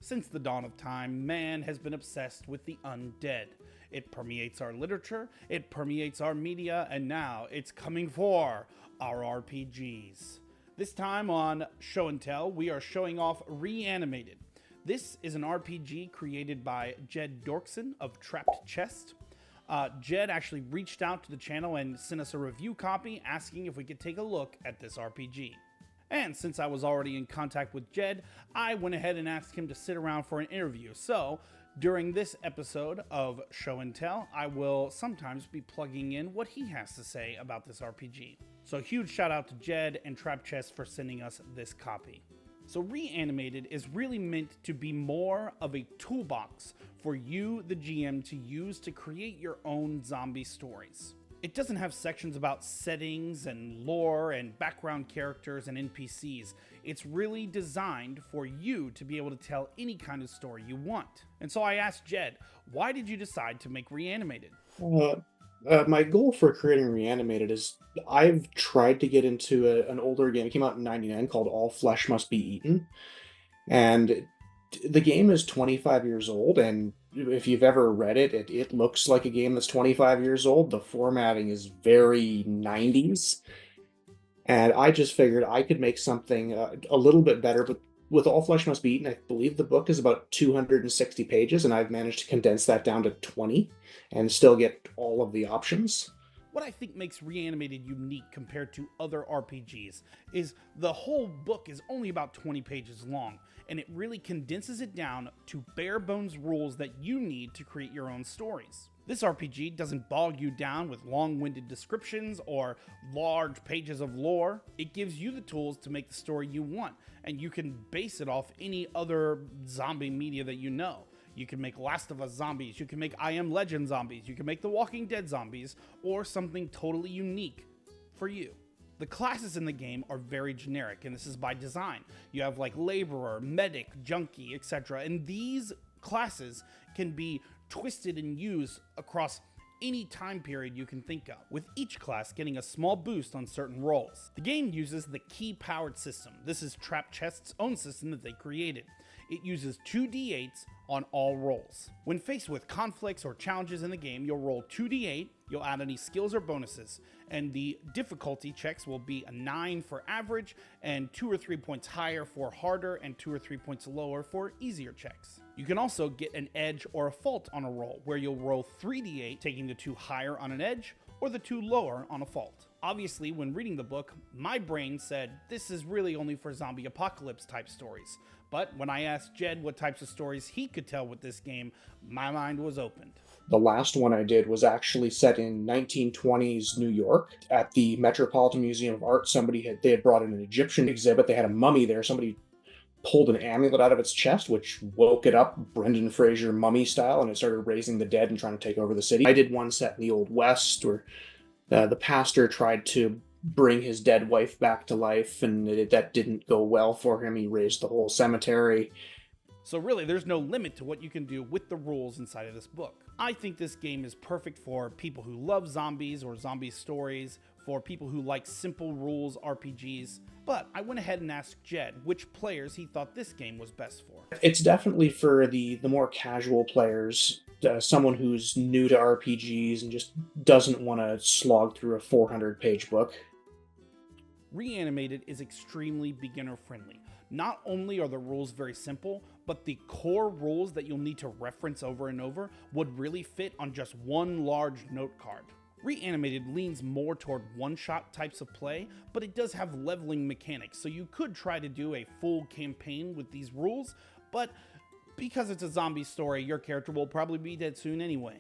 Since the dawn of time, man has been obsessed with the undead. It permeates our literature, it permeates our media, and now it's coming for our RPGs. This time on Show and Tell, we are showing off Reanimated. This is an RPG created by Doerksen of Trapped Chest. Jed actually reached out to the channel and sent us a review copy asking if we could take a look at this RPG. And since I was already in contact with Jed, I went ahead and asked him to sit around for an interview. So, during this episode of Show and Tell, I will sometimes be plugging in what he has to say about this RPG. So huge shout out to Jed and Trapped Chest for sending us this copy. So Reanimated is really meant to be more of a toolbox for you, the GM, to use to create your own zombie stories. It doesn't have sections about settings and lore and background characters and NPCs. It's really designed for you to be able to tell any kind of story you want. And so I asked Jed, why did you decide to make Reanimated? My goal for creating Reanimated is I've tried to get into an older game. It came out in '99 called All Flesh Must Be Eaten. And the game is 25 years old, and if you've ever read it, it looks like a game that's 25 years old. The formatting is very 90s. And I just figured I could make something a little bit better, but with All Flesh Must Be Eaten, I believe the book is about 260 pages, and I've managed to condense that down to 20 and still get all of the options. What I think makes Reanimated unique compared to other RPGs is the whole book is only about 20 pages long, and it really condenses it down to bare bones rules that you need to create your own stories. This RPG doesn't bog you down with long-winded descriptions or large pages of lore. It gives you the tools to make the story you want, and you can base it off any other zombie media that you know. You can make Last of Us zombies, you can make I Am Legend zombies, you can make The Walking Dead zombies, or something totally unique for you. The classes in the game are very generic, and this is by design. You have like laborer, medic, junkie, etc. And these classes can be twisted and used across any time period you can think of, with each class getting a small boost on certain rolls. The game uses the key-powered system. This is Trapped Chest's own system that they created. It uses 2d8s on all rolls. When faced with conflicts or challenges in the game, you'll roll 2d8, you'll add any skills or bonuses, and the difficulty checks will be a 9 for average, and 2 or 3 points higher for harder, and 2 or 3 points lower for easier checks. You can also get an edge or a fault on a roll, where you'll roll 3d8, taking the 2 higher on an edge, or the 2 lower on a fault. Obviously, when reading the book, my brain said this is really only for zombie apocalypse type stories. But when I asked Jed what types of stories he could tell with this game, my mind was opened. The last one I did was actually set in 1920s New York. At the Metropolitan Museum of Art, they had brought in an Egyptian exhibit. They had a mummy there. Somebody pulled an amulet out of its chest, which woke it up Brendan Fraser mummy style, and it started raising the dead and trying to take over the city. I did one set in the Old West where the pastor tried to bring his dead wife back to life, and that didn't go well for him. He raised the whole cemetery. So really, there's no limit to what you can do with the rules inside of this book. I think this game is perfect for people who love zombies or zombie stories, for people who like simple rules RPGs, but I went ahead and asked Jed which players he thought this game was best for. It's definitely for the more casual players, someone who's new to RPGs and just doesn't want to slog through a 400-page book. Reanimated is extremely beginner-friendly. Not only are the rules very simple, but the core rules that you'll need to reference over and over would really fit on just one large note card. Reanimated leans more toward one-shot types of play, but it does have leveling mechanics, so you could try to do a full campaign with these rules, but because it's a zombie story, your character will probably be dead soon anyway.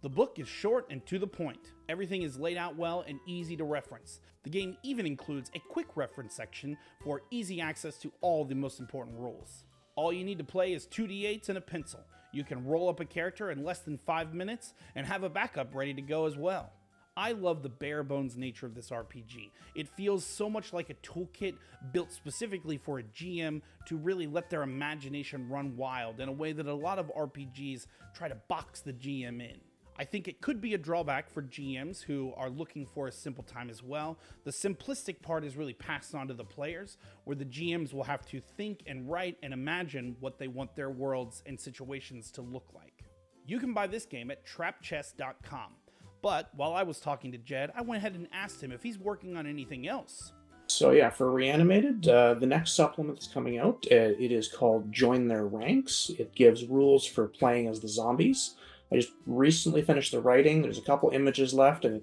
The book is short and to the point. Everything is laid out well and easy to reference. The game even includes a quick reference section for easy access to all the most important rules. All you need to play is 2d8s and a pencil. You can roll up a character in less than 5 minutes and have a backup ready to go as well. I love the bare bones nature of this RPG. It feels so much like a toolkit built specifically for a GM to really let their imagination run wild in a way that a lot of RPGs try to box the GM in. I think it could be a drawback for GMs who are looking for a simple time as well. The simplistic part is really passed on to the players, where the GMs will have to think and write and imagine what they want their worlds and situations to look like. You can buy this game at trapchest.com. But while I was talking to Jed, I went ahead and asked him if he's working on anything else. So yeah, for Reanimated, the next supplement that's coming out, it is called Join Their Ranks. It gives rules for playing as the zombies. I just recently finished the writing. There's a couple images left, and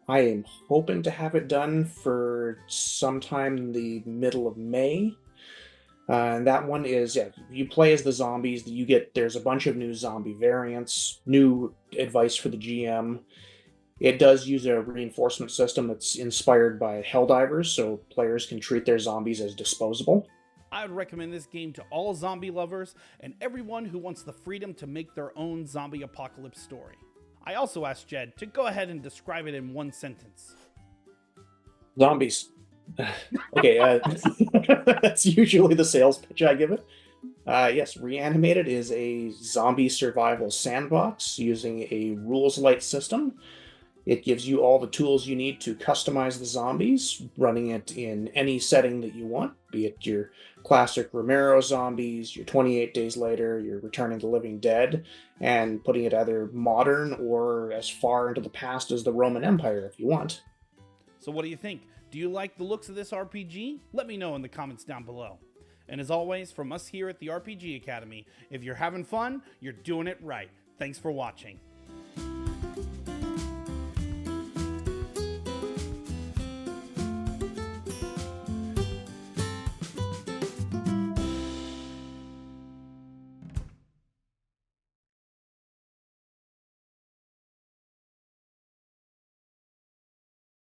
I am hoping to have it done for sometime in the middle of May. And that one is, yeah, you play as the zombies. There's a bunch of new zombie variants, new advice for the GM. It does use a reinforcement system that's inspired by Helldivers, so players can treat their zombies as disposable. I would recommend this game to all zombie lovers and everyone who wants the freedom to make their own zombie apocalypse story. I also asked Jed to go ahead and describe it in one sentence. Zombies. Okay, that's usually the sales pitch I give it. Yes, Reanimated is a zombie survival sandbox using a rules-light system. It gives you all the tools you need to customize the zombies, running it in any setting that you want, be it your classic Romero zombies, your 28 Days Later, your Returning the Living Dead, and putting it either modern or as far into the past as the Roman Empire if you want. So what do you think? Do you like the looks of this RPG? Let me know in the comments down below. And as always, from us here at the RPG Academy, if you're having fun, you're doing it right. Thanks for watching.